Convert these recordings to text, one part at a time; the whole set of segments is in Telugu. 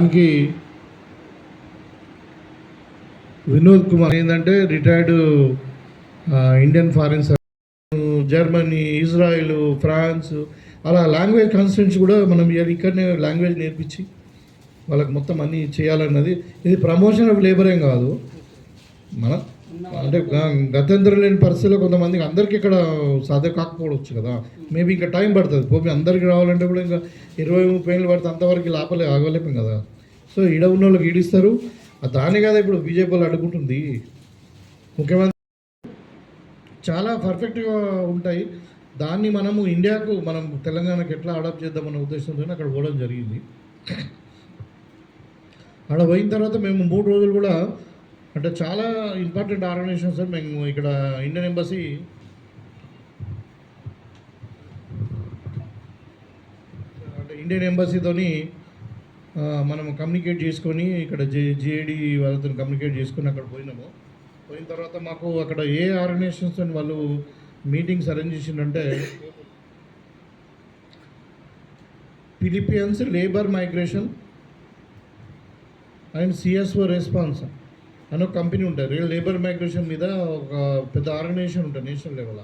దానికి వినోద్ కుమార్ ఏంటంటే retired Indian foreign service, Germany, Israel, France, అలా లాంగ్వేజ్ కన్సల్టెంట్స్ కూడా మనం ఇక్కడనే లాంగ్వేజ్ నేర్పించి వాళ్ళకి మొత్తం అన్నీ చేయాలన్నది. ఇది ప్రమోషన్ ఆఫ్ లేబర్ ఏం కాదు, మన అంటే గత్యంతరం లేని పరిస్థితిలో కొంతమందికి అందరికీ ఇక్కడ సాధ్యం కాకపోవచ్చు కదా, మేబీ ఇంకా టైం పడుతుంది. పోయి అందరికీ రావాలంటే కూడా ఇంకా 20-30 ఏళ్ళు పడితే అంతవరకు ఆగలేపాం కదా. సో ఈడ ఉన్న వాళ్ళకి ఈడిస్తారు. దాని కదా ఇప్పుడు బీజేపీ వాళ్ళు అడుగుంటుంది. ముఖ్యమంత్రి చాలా పర్ఫెక్ట్గా ఉంటాయి. దాన్ని మనము ఇండియాకు, మనం తెలంగాణకు ఎట్లా అడాప్ట్ చేద్దామన్న ఉద్దేశంతో అక్కడ పోవడం జరిగింది. అక్కడ పోయిన తర్వాత మేము 3 రోజులు కూడా అంటే చాలా ఇంపార్టెంట్ ఆర్గనైజేషన్స్ మేము ఇక్కడ ఇండియన్ ఎంబసీ అంటే ఇండియన్ ఎంబసీతోని మనం కమ్యూనికేట్ చేసుకొని ఇక్కడ జేఏడి వాళ్ళతో కమ్యూనికేట్ చేసుకొని అక్కడ పోయినాము. పోయిన తర్వాత మాకు అక్కడ ఏ ఆర్గనైజేషన్స్ వాళ్ళు మీటింగ్స్ అరేంజ్ చేసిందంటే Philippians labour migration and CSO response అని ఒక కంపెనీ ఉంటుంది. లేబర్ మైగ్రేషన్ మీద ఒక పెద్ద ఆర్గనైజేషన్ ఉంటుంది నేషనల్ లెవెల్.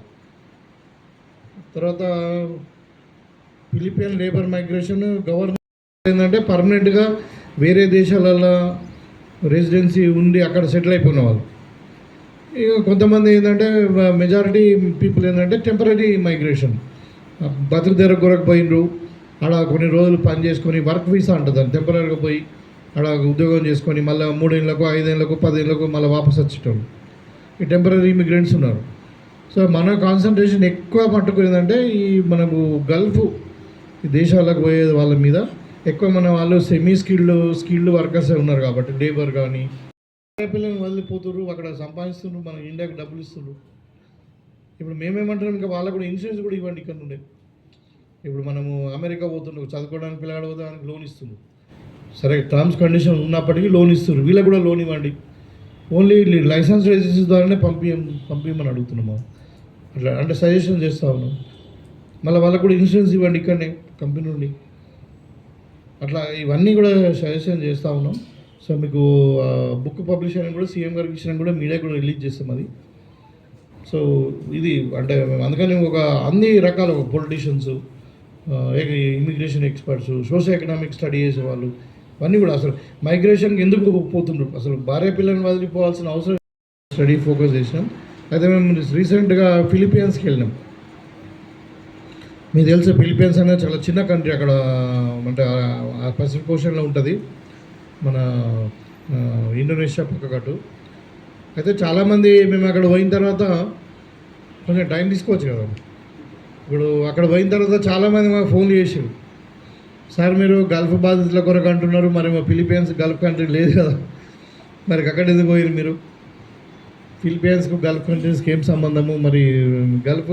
తర్వాత ఫిలిపియన్ లేబర్ మైగ్రేషన్ గవర్నమెంట్ ఏంటంటే పర్మనెంట్గా వేరే దేశాలలో రెసిడెన్సీ ఉండి అక్కడ సెటిల్ అయిపోయిన వాళ్ళు. ఇక కొంతమంది ఏంటంటే మెజారిటీ పీపుల్ ఏంటంటే టెంపరీ మైగ్రేషన్, బతుకుదెర కొరకు పోయినరు, అలా కొన్ని రోజులు పని చేసుకొని వర్క్ వీసా ఉంటుంది, టెంపరీగా పోయి అలా ఉద్యోగం చేసుకొని మళ్ళీ 3 ఏళ్ళకు 5 ఏళ్ళకు 10 ఏళ్ళకు మళ్ళీ వాపస్ వచ్చేటోళ్ళు ఈ టెంపరీ ఇమిగ్రెంట్స్ ఉన్నారు. సో మన కాన్సన్ట్రేషన్ ఎక్కువ మట్టుకుందంటే ఈ మనకు గల్ఫ్ దేశాలకు పోయే వాళ్ళ మీద ఎక్కువ. మన వాళ్ళు సెమీ స్కిల్డ్ వర్కర్సే ఉన్నారు కాబట్టి లేబర్ కానీ పిల్లల్ని వదిలిపోతున్నారు, అక్కడ సంపాదిస్తున్నారు, మన ఇండియాకి డబ్బులు ఇస్తున్నారు. ఇప్పుడు మేమేమంటున్నాం, ఇంకా వాళ్ళకు కూడా ఇన్సూరెన్స్ కూడా ఇవ్వండి ఇక్కడ నుండి. ఇప్పుడు మనము అమెరికా పోతున్నాం, చదువుకోవడానికి పిల్లగాడు పోతే దానికి లోన్ ఇస్తున్నారు. సరే టర్మ్స్ కండిషన్ ఉన్నప్పటికీ లోన్ ఇస్తున్నారు, వీళ్ళకి కూడా లోన్ ఇవ్వండి. ఓన్లీ లైసెన్స్ రిజిస్ట్రేషన్ ద్వారానే పంపించమని అడుగుతున్నాము. అట్లా అంటే సజెషన్ చేస్తూ ఉన్నాం. మళ్ళీ వాళ్ళకు కూడా ఇన్సూరెన్స్ ఇవ్వండి ఇక్కడనే కంపెనీ నుండి. అట్లా ఇవన్నీ కూడా సజెషన్ చేస్తూ ఉన్నాం. సో మీకు బుక్ పబ్లిష్ అయినా కూడా సీఎం గారికి ఇచ్చినా కూడా మీడియా కూడా రిలీజ్ చేస్తాం అది. సో ఇది అంటే అందుకని అన్ని రకాల politicians, immigration experts, social economic study చేసేవాళ్ళు, ఇవన్నీ కూడా అసలు మైగ్రేషన్కి ఎందుకు పోతుండ్రు, అసలు భార్య పిల్లల్ని వదిలిపోవాల్సిన అవసరం స్టడీ ఫోకస్ చేసినాం. అయితే మేము రీసెంట్గా ఫిలిపియన్స్కి వెళ్ళినాం. మీకు తెలుసు ఫిలిపియన్స్ అనేది చాలా చిన్న కంట్రీ, అక్కడ అంటే పసిఫిక్ ఓషన్లో ఉంటుంది, మన ఇండోనేషియా పక్కకట్టు. అయితే చాలామంది మేము అక్కడ పోయిన తర్వాత కొంచెం టైం తీసుకోవచ్చు కదా. ఇప్పుడు అక్కడ పోయిన తర్వాత చాలామంది మాకు ఫోన్ చేసారు, సార్ మీరు గల్ఫ్ బాధితుల కొరకు అంటున్నారు, మరి మా ఫిలిపియన్స్ గల్ఫ్ కంట్రీ లేదు కదా, మరి అక్కడ ఎందుకు పోయారు మీరు, ఫిలిపియన్స్కు గల్ఫ్ కంట్రీస్కి ఏం సంబంధము, మరి గల్ఫ్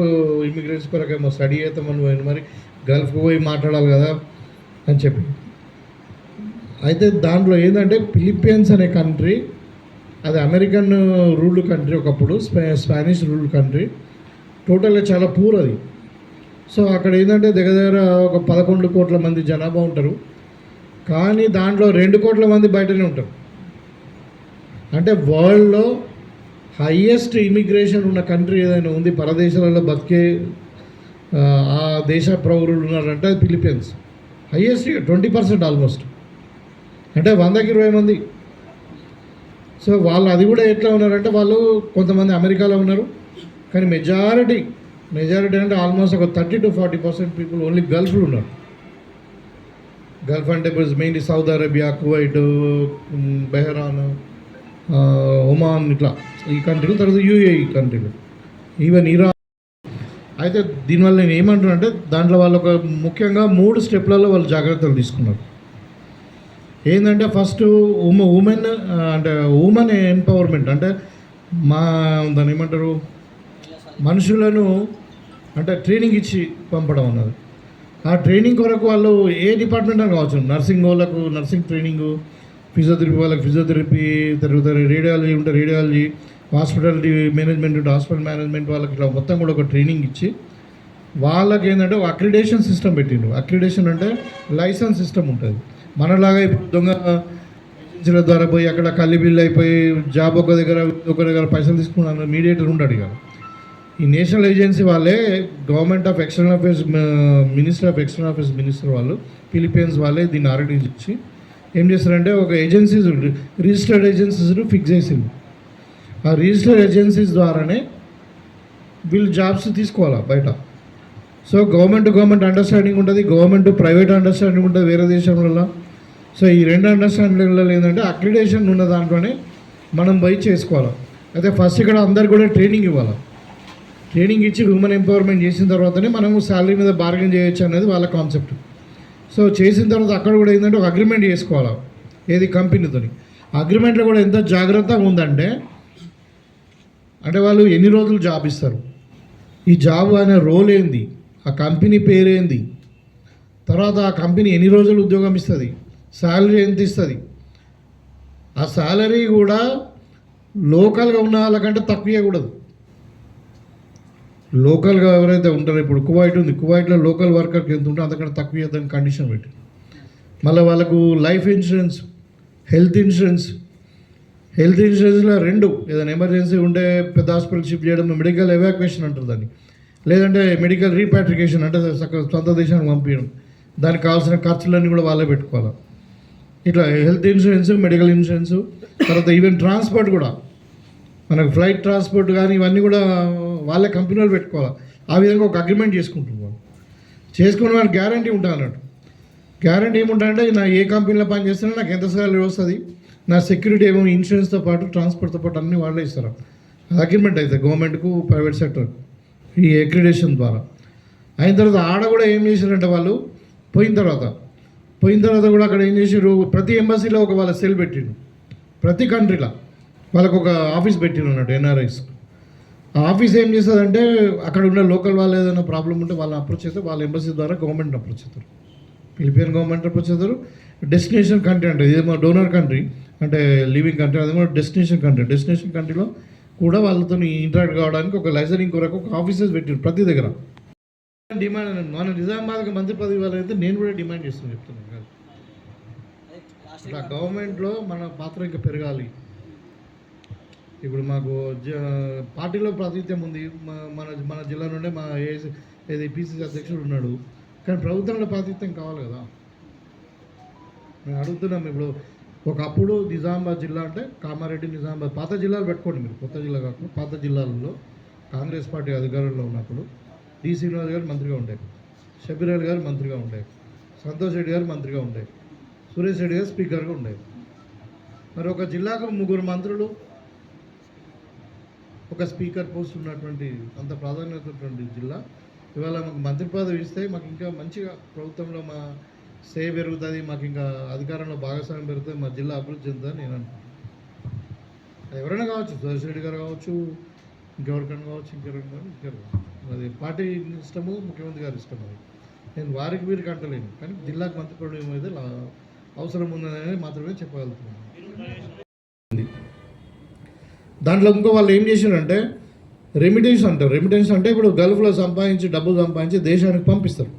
ఇమిగ్రెంట్స్ కొరకు మా స్టడీ చేస్తామని పోయింది, మరి గల్ఫ్కి పోయి మాట్లాడాలి కదా అని చెప్పి. అయితే దాంట్లో ఏంటంటే ఫిలిపియన్స్ అనే కంట్రీ అది అమెరికన్ రూల్డ్ కంట్రీ, ఒకప్పుడు స్పానిష్ రూల్డ్ కంట్రీ, టోటల్గా చాలా పూర్ అది. సో అక్కడ ఏంటంటే దగ్గర ఒక 11 కోట్ల మంది జనాభా ఉంటారు, కానీ దాంట్లో 2 కోట్ల మంది బయటనే ఉంటారు. అంటే వరల్డ్లో హైయెస్ట్ ఇమిగ్రేషన్ ఉన్న కంట్రీ ఏదైనా ఉంది, పరదేశాలలో బతికే ఆ దేశ పౌరులు ఉన్నారంటే అది ఫిలిపియన్స్. హైయెస్ట్ 20% ఆల్మోస్ట్, అంటే 100కి 20 మంది. సో వాళ్ళు అది కూడా ఎట్లా ఉన్నారంటే వాళ్ళు కొంతమంది అమెరికాలో ఉన్నారు, కానీ మెజారిటీ అంటే ఆల్మోస్ట్ ఒక 30 to 40% పీపుల్ ఓన్లీ గల్ఫ్లో ఉన్నారు. గల్ఫ్ అంటే mainly Saudi Arabia, Kuwait, బెహ్రాన్, Oman, ఇట్లా ఈ కంట్రీలు, తర్వాత యూఏఈ కంట్రీలు, ఈవెన్ ఇరాన్. అయితే దీనివల్ల నేను ఏమంటున్నా అంటే దాంట్లో వాళ్ళు ఒక ముఖ్యంగా 3 స్టెప్లలో వాళ్ళు జాగ్రత్తలు తీసుకున్నారు. ఏంటంటే ఫస్ట్ ఉమెన్ ఎంపవర్మెంట్, అంటే దాన్ని ఏమంటారు, మనుషులను అంటే ట్రైనింగ్ ఇచ్చి పంపడం అన్నది. ఆ ట్రైనింగ్ కొరకు వాళ్ళు ఏ డిపార్ట్మెంట్ అని కావచ్చు, నర్సింగ్ వాళ్ళకు నర్సింగ్ ట్రైనింగు, ఫిజియోథెరపీ వాళ్ళకి ఫిజియోథెరపీ, తర్వాత రేడియాలజీ ఉంటే రేడియాలజీ, హాస్పిటాలిటీ మేనేజ్మెంట్ ఉంటే హాస్పిటల్ మేనేజ్మెంట్ వాళ్ళకి ఇట్లా మొత్తం కూడా ఒక ట్రైనింగ్ ఇచ్చి వాళ్ళకి ఏంటంటే అక్రిడేషన్ సిస్టమ్ పెట్టిండు. అక్రిడేషన్ అంటే లైసెన్స్ సిస్టమ్ ఉంటుంది. మనలాగా ఇప్పుడు దొంగ ఏజెన్సీల ద్వారా పోయి అక్కడ కల్లి బిల్లు అయిపోయి జాబ్ ఒక దగ్గర పైసలు తీసుకున్నాను మీడియేటర్ ఉంటాడు ఇక. ఈ నేషనల్ ఏజెన్సీ వాళ్ళే government of external affairs minister of external affairs minister వాళ్ళు ఫిలిపీన్స్ వాళ్ళే దీన్ని ఆర్గనైజ్ ఇచ్చి ఏం చేస్తారంటే ఒక ఏజెన్సీస్ రిజిస్టర్డ్ ఏజెన్సీస్ ఫిక్స్ చేసింది. ఆ రిజిస్టర్డ్ ఏజెన్సీస్ ద్వారానే వీళ్ళు జాబ్స్ తీసుకోవాలా బయట. సో గవర్నమెంట్ అండర్స్టాండింగ్ ఉంటుంది, గవర్నమెంట్ ప్రైవేట్ అండర్స్టాండింగ్ ఉంటుంది వేరే దేశంలో. సో ఈ రెండు అండర్స్టాండింగ్లలో ఏంటంటే అక్రిడేషన్ ఉన్న దాంట్లోనే మనం పోయి చేసుకోవాలి. అయితే ఫస్ట్ ఇక్కడ అందరు కూడా ట్రైనింగ్ ఇవ్వాలి. ట్రైనింగ్ ఇచ్చి హ్యూమన్ ఎంపవర్మెంట్ చేసిన తర్వాతనే మనము శాలరీ మీద బార్గెన్ చేయొచ్చు అనేది వాళ్ళ కాన్సెప్ట్. సో చేసిన తర్వాత అక్కడ కూడా ఏంటంటే ఒక అగ్రిమెంట్ చేసుకోవాలి ఏది కంపెనీతో. అగ్రిమెంట్లో కూడా ఎంత జాగ్రత్తగా ఉందంటే అంటే వాళ్ళు ఎన్ని రోజులు జాబ్ ఇస్తారు, ఈ జాబ్ అనే రోల్ ఏంది, ఆ కంపెనీ పేరేంది, తర్వాత ఆ కంపెనీ ఎన్ని రోజులు ఉద్యోగం ఇస్తుంది, శాలరీ ఎంత ఇస్తుంది, ఆ శాలరీ కూడా లోకల్గా ఉన్న వాళ్ళకంటే తక్కువ ఇవ్వకూడదు. లోకల్గా ఎవరైతే ఉంటారో ఇప్పుడు కువైట్ ఉంది, కువైట్లో లోకల్ వర్కర్కి ఎంత ఉంటే అంతకంటే తక్కువ ఇవ్వదని కండిషన్ పెట్టి మళ్ళీ వాళ్ళకు లైఫ్ ఇన్సూరెన్స్, హెల్త్ ఇన్సూరెన్స్లో రెండు, ఏదైనా ఎమర్జెన్సీ ఉంటే పెద్ద హాస్పిటల్ షిఫ్ట్ చేయడం మెడికల్ ఎవాక్యుయేషన్ అంటారు దాన్ని, లేదంటే మెడికల్ రీపాట్రికేషన్ అంటే సొంత దేశానికి పంపించడం, దానికి కావాల్సిన ఖర్చులన్నీ కూడా వాళ్ళే పెట్టుకోవాలి. ఇట్లా హెల్త్ ఇన్సూరెన్స్, మెడికల్ ఇన్సూరెన్స్, తర్వాత ఈవెన్ ట్రాన్స్పోర్ట్ కూడా మనకు ఫ్లైట్ ట్రాన్స్పోర్ట్ కానీ ఇవన్నీ కూడా వాళ్ళే కంపెనీ వాళ్ళు పెట్టుకోవాలి. ఆ విధంగా ఒక అగ్రిమెంట్ చేసుకుంటున్నారు. చేసుకునే వాళ్ళకి గ్యారంటీ ఉంటుంది అన్నట్టు. గ్యారంటీ ఏముంటుందంటే నా ఏ కంపెనీలో పని చేస్తున్నా నాకు ఎంత సాలరీ వస్తుంది, నా సెక్యూరిటీ ఏమో ఇన్సూరెన్స్తో పాటు ట్రాన్స్పోర్ట్తో పాటు అన్నీ వాళ్ళే ఇస్తారు. అది అగ్రిమెంట్ అవుతుంది గవర్నమెంట్కు ప్రైవేట్ సెక్టర్కు ఈ అక్రిడేషన్ ద్వారా. అయిన తర్వాత ఆడ కూడా ఏం చేశారంటే వాళ్ళు పోయిన తర్వాత కూడా అక్కడ ఏం చేసారు, ప్రతి ఎంబసీలో ఒక వాళ్ళ సెల్ పెట్టిండు, ప్రతి కంట్రీలో వాళ్ళకు ఒక ఆఫీస్ పెట్టిండు అన్నట్టు ఎన్ఆర్ఐస్. ఆ ఆఫీస్ ఏం చేస్తుందంటే అక్కడ ఉన్న లోకల్ వాళ్ళు ఏదైనా ప్రాబ్లం ఉంటే వాళ్ళని అప్రోచ్ చేస్తే వాళ్ళ ఎంబసీ ద్వారా గవర్నమెంట్ అప్రోచ్ అవుతారు, ఫిలిపియన్ గవర్నమెంట్ అప్రోచ్ అవుతారు. డెస్టినేషన్ కంట్రీ అంటే ఇదేమో డోనర్ కంట్రీ అంటే లివింగ్ కంట్రీ, అదేమో డెస్టినేషన్ కంట్రీలో కూడా వాళ్ళతో ఇంటరాక్ట్ కావడానికి ఒక లైసెన్సింగ్ కొరకు ఒక ఆఫీసెస్ పెట్టారు ప్రతి దగ్గర. డిమాండ్ మన నిజామాబాద్కి మంత్రి పదవి వాళ్ళైతే నేను కూడా డిమాండ్ చెప్తున్నాను కాదు, ఇట్లా గవర్నమెంట్లో మన పాత్ర ఇంకా పెరగాలి. ఇప్పుడు మాకు పార్టీలో ప్రాతినిధ్యం ఉంది, మన జిల్లా నుండే మా ఏది పిసిసి అధ్యక్షుడు ఉన్నాడు, కానీ ప్రభుత్వంలో ప్రాతినిధ్యం కావాలి కదా. మేము అడుగుతున్నాం. ఇప్పుడు ఒకప్పుడు నిజామాబాద్ జిల్లా అంటే కామారెడ్డి, నిజామాబాద్ పాత జిల్లాలు పెట్టుకోండి మీరు, కొత్త జిల్లా కాకుండా పాత జిల్లాలలో కాంగ్రెస్ పార్టీ అధికారంలో ఉన్నప్పుడు డి శ్రీనివాస్ గారు మంత్రిగా ఉండే, షబీర్ అలీ గారు మంత్రిగా ఉండే, సంతోష్ రెడ్డి గారు మంత్రిగా ఉండే, సురేష్ రెడ్డి గారు స్పీకర్గా ఉండే. మరి ఒక జిల్లాకు 3 మంత్రులు, ఒక స్పీకర్ పోస్ట్ ఉన్నటువంటి అంత ప్రాధాన్యత ఉన్నటువంటి జిల్లా ఇవాళ మాకు మంత్రి పదవి ఇస్తే మాకు ఇంకా మంచిగా ప్రభుత్వంలో మా సేవ పెరుగుతుంది, మాకు ఇంకా అధికారంలో భాగస్వామ్యం పెరుగుతుంది, మా జిల్లా అభివృద్ధి చెందుతుందని నేను అనుకుంటున్నాను. ఎవరైనా కావచ్చు, సురేష్ రెడ్డి గారు కావచ్చు, ఇంకెవరికైనా కావచ్చు, ఇంకెవరు అది పార్టీ ఇష్టము, ముఖ్యమంత్రి గారి ఇష్టం. అది నేను వారికి వీరికి అంటలేను, కానీ జిల్లాకు మంత్రి పదవి ఏమైతే అవసరం ఉందని మాత్రమే చెప్పగలుగుతున్నాను. దాంట్లో ఇంకో వాళ్ళు ఏం చేశారంటే రెమిటెన్స్ అంటారు. రెమిటెన్స్ అంటే ఇప్పుడు గల్ఫ్లో డబ్బులు సంపాదించి దేశానికి పంపిస్తారు.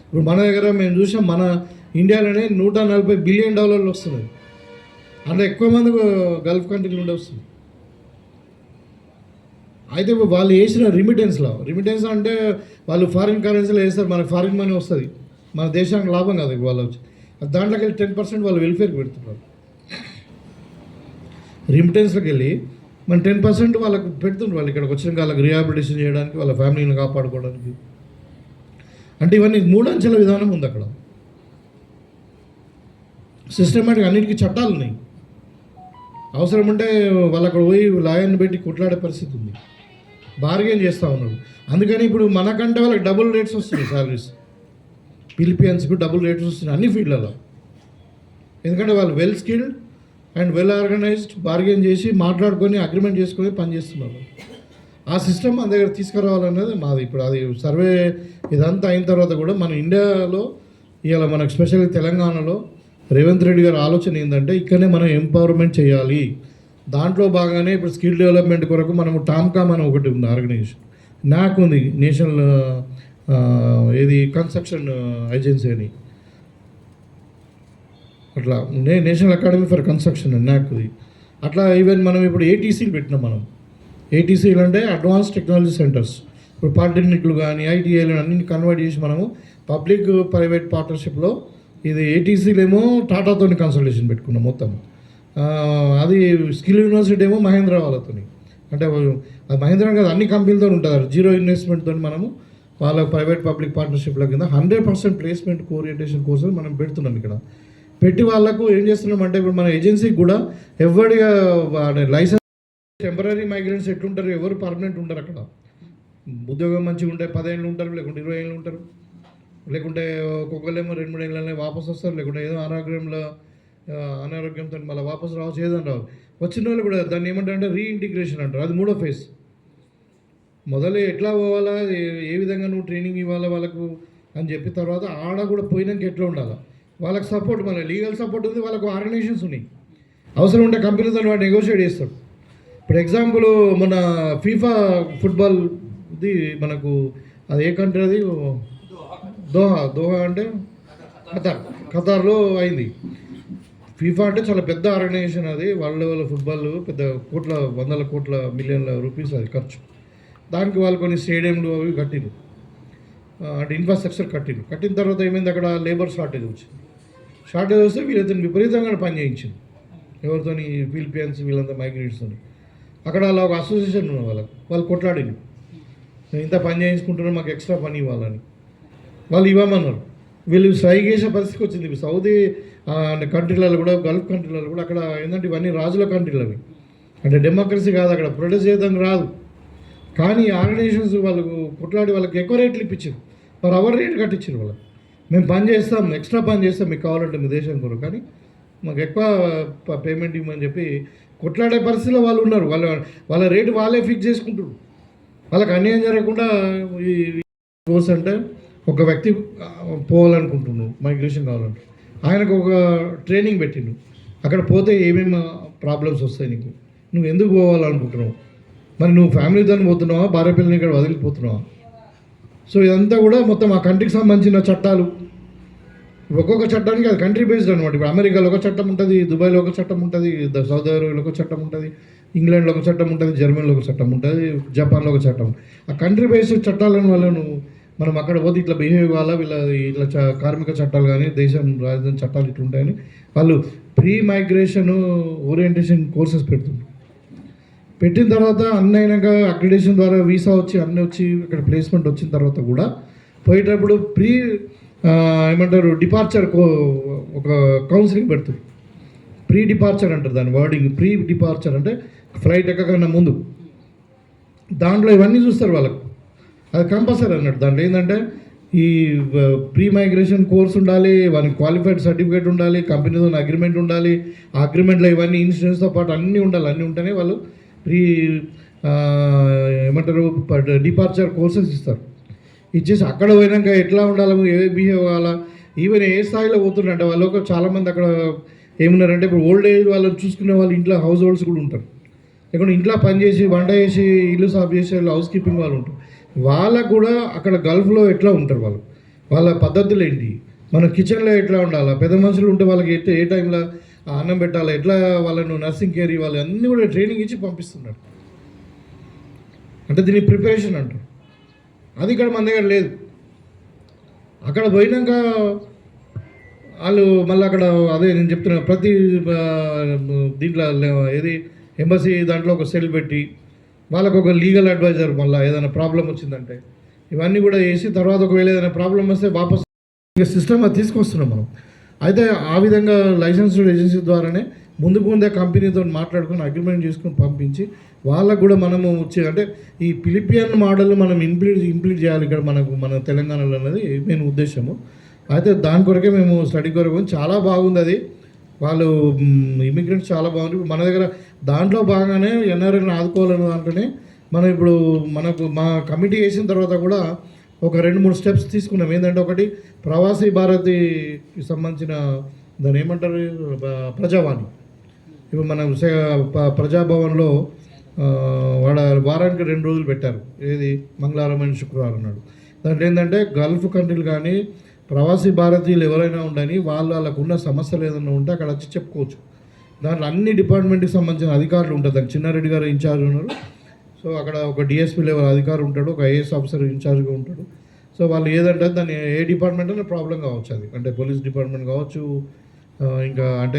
ఇప్పుడు మన దగ్గర మేము చూసాం, మన ఇండియాలోనే $140 బిలియన్ వస్తున్నాయి. అందులో ఎక్కువ మంది గల్ఫ్ కంట్రీల నుండి వస్తుంది. అయితే వాళ్ళు వేసిన రిమిటెన్స్ అంటే వాళ్ళు ఫారిన్ కరెన్సీలో వేస్తారు, మనకు ఫారిన్ మనీ వస్తుంది, మన దేశానికి లాభం కాదు వాళ్ళు వచ్చి దాంట్లోకి వెళ్ళి 10% వాళ్ళు వెల్ఫేర్కి పెడుతున్నారు. రిమిటెన్స్లోకి వెళ్ళి మన 10% వాళ్ళకు పెడుతుండ్రు. వాళ్ళు ఇక్కడికి వచ్చినాక వాళ్ళకి రిహాబిలిటేషన్ చేయడానికి, వాళ్ళ ఫ్యామిలీని కాపాడుకోవడానికి. అంటే ఇవన్నీ 3 అంచెల విధానం ఉంది అక్కడ. సిస్టమేటిక్ అన్నిటికీ చట్టాలు ఉన్నాయి. అవసరం ఉంటే వాళ్ళు అక్కడ పోయి లాయర్ని పెట్టి కొట్లాడే పరిస్థితి ఉంది, బార్గెన్ చేస్తూ ఉన్నారు. అందుకని ఇప్పుడు మనకంటే వాళ్ళకి డబుల్ రేట్స్ వస్తున్నాయి శాలరీస్. ఫిలిపియన్స్కి డబుల్ రేట్స్ వస్తున్నాయి అన్ని ఫీల్డ్లలో. ఎందుకంటే వాళ్ళు well skilled and well organised, bargain చేసి మాట్లాడుకొని అగ్రిమెంట్ చేసుకొని పనిచేస్తున్నారు. ఆ సిస్టమ్ మన దగ్గర తీసుకురావాలన్నది మాది. ఇప్పుడు అది సర్వే ఇదంతా అయిన తర్వాత కూడా మన ఇండియాలో ఇవాళ మనకు స్పెషల్గా తెలంగాణలో రేవంత్ రెడ్డి గారి ఆలోచన ఏంటంటే ఇక్కడనే మనం ఎంపవర్మెంట్ చేయాలి. దాంట్లో భాగంగానే ఇప్పుడు స్కిల్ డెవలప్మెంట్ కొరకు మనము టామ్కామ్ అని ఒకటి ఉంది ఆర్గనైజేషన్, నాకు ఉంది నేషనల్ కన్స్ట్రక్షన్ ఏజెన్సీ అని. అట్లా నేషనల్ అకాడమీ ఫర్ కన్స్ట్రక్షన్ నాకుది. అట్లా ఈవెన్ మనం ఇప్పుడు ఏటీసీలు పెట్టినాం. మనం ఏటీసీలు అంటే అడ్వాన్స్ టెక్నాలజీ సెంటర్స్. ఇప్పుడు పాలిటెక్నిక్లు కానీ ఐటీఐలు అన్ని కన్వర్ట్ చేసి మనము పబ్లిక్ ప్రైవేట్ పార్ట్నర్షిప్లో ఇది ఏటీసీలు ఏమో టాటాతో కన్సల్టేషన్ పెట్టుకున్నాం మొత్తం. అది స్కిల్ యూనివర్సిటీ ఏమో మహేంద్ర వాళ్ళతో. అంటే అది మహేంద్ర కాదు, అన్ని కంపెనీలతో ఉంటుంది. జీరో ఇన్వెస్ట్మెంట్తో మనము వాళ్ళ ప్రైవేట్ పబ్లిక్ పార్ట్నర్షిప్ల కింద 100% ప్లేస్మెంట్ ఓరియంటేషన్ కోర్సులు మనం పెడుతున్నాం. ఇక్కడ పెట్టి వాళ్ళకు ఏం చేస్తున్నాం అంటే ఇప్పుడు మన ఏజెన్సీకి కూడా ఎవరిగా లైసెన్స్ టెంపరీ మైగ్రెంట్స్ ఎట్లుంటారు, ఎవరు పర్మనెంట్ ఉంటారు. అక్కడ ఉద్యోగం మంచిగా ఉంటే 10 ఏళ్ళు ఉంటారు, లేకుంటే 20 ఏళ్ళు ఉంటారు, లేకుంటే ఒక్కొక్కరేమో 2-3 ఏళ్ళనే వాపసు వస్తారు, లేకుంటే ఏదో అనారోగ్యంతో మళ్ళీ వాపసు రావచ్చు, ఏదని రావు. వచ్చిన వాళ్ళు కూడా దాన్ని ఏమంటారంటే రీఇంటిగ్రేషన్ అంటారు. అది 3వ ఫేజ్. మొదలు ఎట్లా పోవాలా, ఏ విధంగా నువ్వు ట్రైనింగ్ ఇవ్వాలా వాళ్ళకు అని చెప్పిన తర్వాత ఆడ కూడా పోయినాక ఎట్లా ఉండాలా, వాళ్ళకి సపోర్ట్, మన లీగల్ సపోర్ట్ ఉంది, వాళ్ళకు ఆర్గనైజేషన్స్ ఉన్నాయి. అవసరం ఉంటే కంపెనీతో వాడు నెగోషియేట్ చేస్తాడు. ఇప్పుడు ఎగ్జాంపుల్ మన ఫీఫా ఫుట్బాల్ది మనకు అది ఏ కంట్రీ, అది దోహా అంటే ఖతార్లో అయింది. ఫీఫా అంటే చాలా పెద్ద ఆర్గనైజేషన్, అది వరల్డ్ లెవెల్ ఫుట్బాల్ పెద్ద వందల కోట్ల మిలియన్ల రూపీస్ అది ఖర్చు. దానికి వాళ్ళు కొన్ని స్టేడియంలు అవి కట్టిరు, అంటే ఇన్ఫ్రాస్ట్రక్చర్ కట్టిన తర్వాత ఏమైంది, అక్కడ లేబర్ షార్టేజ్ వస్తే వీళ్ళతో విపరీతంగా పని చేయించింది. ఎవరితో, ఫిలిపియన్స్ వీళ్ళంతా మైగ్రేట్స్తో. అక్కడ అలా ఒక అసోసియేషన్ ఉన్న వాళ్ళు కొట్లాడింది, మేము ఇంత పని చేయించుకుంటున్నాం, మాకు ఎక్స్ట్రా పని ఇవ్వాలని. వాళ్ళు ఇవ్వమన్నారు. వీళ్ళు స్ట్రైక్ చేసే పరిస్థితికి వచ్చింది. సౌదీ కంట్రీలలో కూడా, గల్ఫ్ కంట్రీలలో కూడా అక్కడ ఏంటంటే ఇవన్నీ రాజుల కంట్రీలు అవి, అంటే డెమోక్రసీ కాదు, అక్కడ ప్రొటెస్ట్ చేయడం రాదు. కానీ ఆర్గనైజేషన్స్ వాళ్ళకు కొట్లాడి వాళ్ళకి ఎక్కువ రేట్లు ఇప్పించారు, పర్ అవర్ రేట్ కట్టించారు. వాళ్ళకి మేము పని చేస్తాం, ఎక్స్ట్రా పని చేస్తాం, మీకు కావాలంటే మీ దేశం కొరకు, కానీ మాకు ఎక్కువ పేమెంట్ ఇవ్వమని చెప్పి కొట్లాడే పరిస్థితిలో వాళ్ళు ఉన్నారు. వాళ్ళ రేటు వాళ్ళే ఫిక్స్ చేసుకుంటారు. వాళ్ళకి అన్యాయం జరగకుండా ఈ కోర్స్ అంటే ఒక వ్యక్తి పోవాలనుకుంటున్నాడు, మైగ్రేషన్ కావాలంటే ఆయనకు ఒక ట్రైనింగ్ పెట్టిండు. అక్కడ పోతే ఏమేమి ప్రాబ్లమ్స్ వస్తాయి నీకు, నువ్వు ఎందుకు పోవాలనుకుంటున్నావు, మరి నువ్వు ఫ్యామిలీతో పోతున్నావా, భార్య పిల్లల్ని ఇక్కడ వదిలిపోతున్నావా. సో ఇదంతా కూడా మొత్తం ఆ కంట్రీకి సంబంధించిన చట్టాలు, ఒక్కొక్క చట్టానికి అది కంట్రీ బేస్డ్ అనమాట. ఇప్పుడు అమెరికాలో ఒక చట్టం ఉంటుంది, దుబాయ్లో ఒక చట్టం ఉంటుంది, సౌదీ అరేబియాలో ఒక చట్టం ఉంటుంది, ఇంగ్లాండ్లో ఒక చట్టం ఉంటుంది, జర్మనీలో ఒక చట్టం ఉంటుంది, జపాన్లో ఒక చట్టం. ఆ కంట్రీ బేస్డ్ చట్టాలను వాళ్ళను మనం అక్కడ పోతే ఇట్లా బిహేవ్ కావాలా, వీళ్ళ ఇట్లా కార్మిక చట్టాలు కానీ దేశం రాజధాని చట్టాలు ఇట్లా ఉంటాయని వాళ్ళు ప్రీ మైగ్రేషన్ ఓరియంటేషన్ కోర్సెస్ పెడుతున్నారు. పెట్టిన తర్వాత అన్నీ అయినాక అక్రిడేషన్ ద్వారా వీసా వచ్చి అన్నీ వచ్చి ఇక్కడ ప్లేస్మెంట్ వచ్చిన తర్వాత కూడా పోయేటప్పుడు ఏమంటారు డిపార్చర్ ఒక కౌన్సిలింగ్ పెడుతుంది. ప్రీ డిపార్చర్ అంటారు దాని వర్డింగ్. ప్రీ డిపార్చర్ అంటే ఫ్లైట్ ఎక్కకన్నా ముందు. దాంట్లో ఇవన్నీ చూస్తారు వాళ్ళకు, అది కంపల్సరీ అన్నట్టు. దాంట్లో ఏంటంటే ఈ ప్రీ మైగ్రేషన్ కోర్స్ ఉండాలి, వాళ్ళకి క్వాలిఫైడ్ సర్టిఫికేట్ ఉండాలి, కంపెనీతో అగ్రిమెంట్ ఉండాలి, ఆ అగ్రిమెంట్లో ఇవన్నీ ఇన్సూరెన్స్తో పాటు అన్నీ ఉండాలి. అన్నీ ఉంటేనే వాళ్ళు ప్రీ ఏమంటారు డిపార్చర్ కోర్సెస్ ఇస్తారు. ఇచ్చేసి అక్కడ పోయినాక ఎట్లా ఉండాలి, ఏ బిహేవ్ కావాలా, ఈవెన్ ఏ స్థాయిలో పోతుందంటే వాళ్ళు చాలామంది అక్కడ ఏమున్నారంటే ఇప్పుడు ఓల్డ్ ఏజ్ వాళ్ళని చూసుకునే వాళ్ళు ఇంట్లో హౌస్ హోల్డ్స్ కూడా ఉంటారు, లేకుంటే ఇంట్లో పని చేసి వంట చేసి ఇల్లు సాఫ్ చేసే హౌస్ కీపింగ్ వాళ్ళు ఉంటారు. వాళ్ళకు కూడా అక్కడ గల్ఫ్లో ఎట్లా ఉంటారు, వాళ్ళ పద్ధతులు ఏంటి, మన కిచెన్లో ఎట్లా ఉండాలా, పెద్ద మనుషులు ఉంటే వాళ్ళకి ఏ టైంలో అన్నం పెట్టాలా, ఎట్లా వాళ్ళను నర్సింగ్ కేర్ ఇవ్వాలి, అన్నీ కూడా ట్రైనింగ్ ఇచ్చి పంపిస్తున్నారు. అంటే దీన్ని ప్రిపరేషన్ అంటారు. అది ఇక్కడ మన దగ్గర లేదు. అక్కడ పోయినాక వాళ్ళు మళ్ళీ అక్కడ అదే నేను చెప్తున్నా, ప్రతి దీంట్లో ఏది ఎంబసీ దాంట్లో ఒక సెల్ పెట్టి వాళ్ళకు ఒక లీగల్ అడ్వైజర్, మళ్ళీ ఏదైనా ప్రాబ్లం వచ్చిందంటే ఇవన్నీ కూడా చేసి తర్వాత ఒకవేళ ఏదైనా ప్రాబ్లం వస్తే వాపస్ సిస్టమ్ అది తీసుకొస్తున్నాం మనం. అయితే ఆ విధంగా లైసెన్స్డ్ ఏజెన్సీ ద్వారానే ముందే కంపెనీతో మాట్లాడుకొని అగ్రిమెంట్ చేసుకొని పంపించి వాళ్ళకు కూడా మనము అంటే ఈ ఫిలిపియన్ మోడల్ మనం ఇంప్లీట్ చేయాలి ఇక్కడ మన తెలంగాణలో అన్నది మెయిన్ ఉద్దేశము. అయితే దాని కొరకే మేము స్టడీ కొరకు చాలా బాగుంది అది. వాళ్ళు ఇమిగ్రెంట్స్ చాలా బాగుంది. మన దగ్గర దాంట్లో భాగంగానే ఎన్ఆర్ఐని ఆదుకోవాలన్న దాంట్లోనే మనం ఇప్పుడు మా కమిటీ వేసిన తర్వాత కూడా ఒక 2-3 స్టెప్స్ తీసుకున్నాం. ఏంటంటే ఒకటి ప్రవాసీ భారతికి సంబంధించిన దాన్ని ఏమంటారు ప్రజావాణి. ఇప్పుడు మనం ప్రజాభవన్లో వారానికి 2 రోజులు పెట్టారు. ఏది మంగళవారం అండ్ శుక్రవారం నాడు. దాంట్లో ఏంటంటే గల్ఫ్ కంట్రీలు కానీ ప్రవాసీ భారతీయులు ఎవరైనా ఉండని వాళ్ళకున్న సమస్యలు ఏదైనా ఉంటే అక్కడ వచ్చి చెప్పుకోవచ్చు. దాంట్లో అన్ని డిపార్ట్మెంట్కి సంబంధించిన అధికారులు ఉంటారు. దానికి చిన్నారెడ్డి గారు ఇన్ఛార్జ్ ఉన్నారు. సో అక్కడ ఒక డిఎస్పీ లెవెల్ అధికారి ఉంటాడు, ఒక ఐఏఎస్ ఆఫీసర్ ఇన్ఛార్జ్గా ఉంటాడు. సో వాళ్ళు ఏదంటే దాన్ని ఏ డిపార్ట్మెంట్ అయినా ప్రాబ్లం కావచ్చు, అది అంటే పోలీస్ డిపార్ట్మెంట్ కావచ్చు, ఇంకా అంటే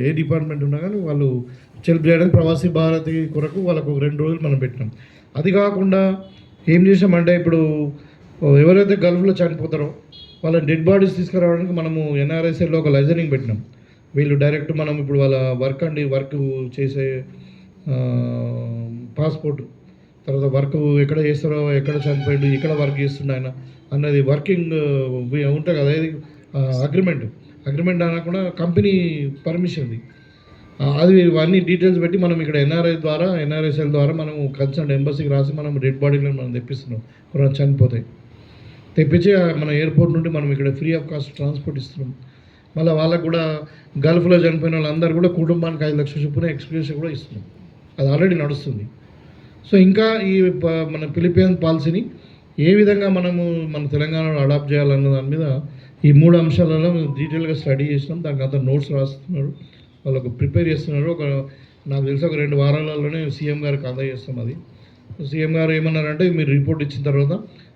ఏ డిపార్ట్మెంట్ ఉన్నా కానీ వాళ్ళు హెల్ప్ చేయడానికి ప్రవాసీ భారతి కొరకు వాళ్ళకు 2 రోజులు మనం పెట్టినాం. అది కాకుండా ఏం చేసామంటే ఇప్పుడు ఎవరైతే గల్ఫ్లో చనిపోతారో వాళ్ళ డెడ్ బాడీస్ తీసుకురావడానికి మనము ఎన్ఆర్ఎస్ఎల్లో ఒక లైజనింగ్ పెట్టినాం. వీళ్ళు డైరెక్ట్ మనం ఇప్పుడు వాళ్ళ వర్క్ చేసే పాస్పోర్ట్, తర్వాత వర్క్ ఎక్కడ చేస్తారో, ఎక్కడ చనిపోయాడు, ఇక్కడ వర్క్ చేస్తుండ ఆయన అన్నది వర్కింగ్ ఉంటుంది కదా, ఇది అగ్రిమెంట్ అనకుండా కంపెనీ పర్మిషన్ది, అది ఇవన్నీ డీటెయిల్స్ పెట్టి మనం ఇక్కడ ఎన్ఆర్ఎస్ఎల్ ద్వారా మనం కన్సర్న్ ఎంబసీకి రాసి మనం డెడ్ బాడీలను మనం తెప్పిస్తున్నాం. ఎవరైనా చనిపోతాయి తెప్పించి మన ఎయిర్పోర్ట్ నుండి మనం ఇక్కడ ఫ్రీ ఆఫ్ కాస్ట్ ట్రాన్స్పోర్ట్ ఇస్తున్నాం. మళ్ళీ వాళ్ళకు కూడా గల్ఫ్లో చనిపోయిన వాళ్ళందరూ కూడా కుటుంబానికి 5 లక్షల చొప్పున ఎక్స్పీరియన్స్ కూడా ఇస్తున్నాం. అది ఆల్రెడీ నడుస్తుంది. సో ఇంకా ఈ మన ఫిలిపియన్ పాలసీని ఏ విధంగా మనము మన తెలంగాణలో అడాప్ట్ చేయాలన్న దాని మీద ఈ 3 అంశాలలో డీటెయిల్గా స్టడీ చేసినాం. దానికి అంతా నోట్స్ రాస్తున్నారు, వాళ్ళకు ప్రిపేర్ చేస్తున్నారు. నాకు తెలిసి ఒక 2 వారాలలోనే సీఎం గారికి అందజేస్తాం. అది సీఎం గారు ఏమన్నారంటే మీరు రిపోర్ట్ ఇచ్చిన తర్వాత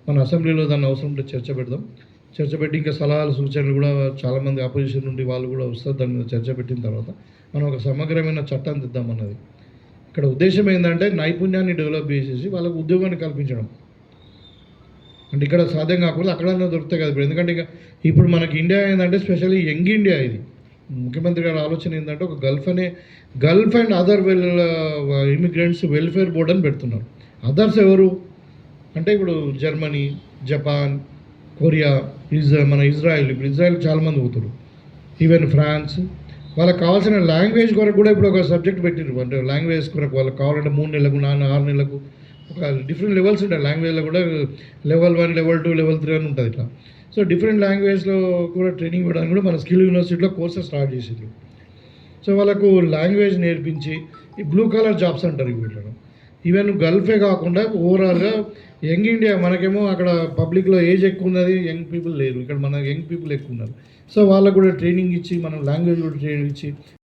మన అసెంబ్లీలో దాన్ని అవసరం ఉంటే చర్చ పెట్టి ఇంకా సలహాలు సూచనలు కూడా చాలామంది ఆపోజిషన్ నుండి వాళ్ళు కూడా వస్తారు. దాని మీద చర్చ పెట్టిన తర్వాత మనం ఒక సమగ్రమైన చట్టాన్ని తెద్దామన్నది. ఇక్కడ ఉద్దేశం ఏంటంటే నైపుణ్యాన్ని డెవలప్ చేసేసి వాళ్ళకు ఉద్యోగాన్ని కల్పించడం. అంటే ఇక్కడ సాధ్యం కాకుండా అక్కడన్నా దొరుకుతాయి కదా. ఎందుకంటే ఇప్పుడు మనకి ఇండియా ఏంటంటే స్పెషల్లీ యంగ్ ఇండియా. ఇది ముఖ్యమంత్రి గారి ఆలోచన ఏంటంటే ఒక Gulf and other immigrants welfare board అని పెడుతున్నారు. అదర్స్ ఎవరు అంటే ఇప్పుడు జర్మనీ, జపాన్, కొరియా, మన ఇజ్రాయెల్. ఇప్పుడు ఇజ్రాయెల్ చాలామంది పోతారు, ఈవెన్ ఫ్రాన్స్. వాళ్ళకి కావాల్సిన లాంగ్వేజ్ కొరకు కూడా ఇప్పుడు ఒక సబ్జెక్ట్ పెట్టిరు. అంటే లాంగ్వేజ్ కొరకు వాళ్ళకి కావాలంటే 3 నెలలకు 6 నెలలకు ఒక డిఫరెంట్ లెవెల్స్ ఉంటాయి. లాంగ్వేజ్లో కూడా లెవెల్ 1, లెవెల్ 2, లెవెల్ 3 అని ఉంటుంది ఇట్లా. సో డిఫరెంట్ లాంగ్వేజ్లో కూడా ట్రైనింగ్ ఇవ్వడానికి కూడా మన స్కిల్ యూనివర్సిటీలో కోర్సెస్ స్టార్ట్ చేసిండ్రు. సో వాళ్ళకు లాంగ్వేజ్ నేర్పించి ఈ బ్లూ కలర్ జాబ్స్ అంటారు వీటిలో. ఈవెన్ గల్ఫే కాకుండా ఓవరాల్గా యంగ్ ఇండియా, మనకేమో అక్కడ పబ్లిక్లో ఏజ్ ఎక్కువ ఉన్నది, యంగ్ పీపుల్ లేరు. ఇక్కడ మన యంగ్ పీపుల్ ఎక్కువ ఉన్నారు. సో వాళ్ళకు కూడా ట్రైనింగ్ ఇచ్చి మనం లాంగ్వేజ్ కూడా ట్రైనింగ్ ఇచ్చి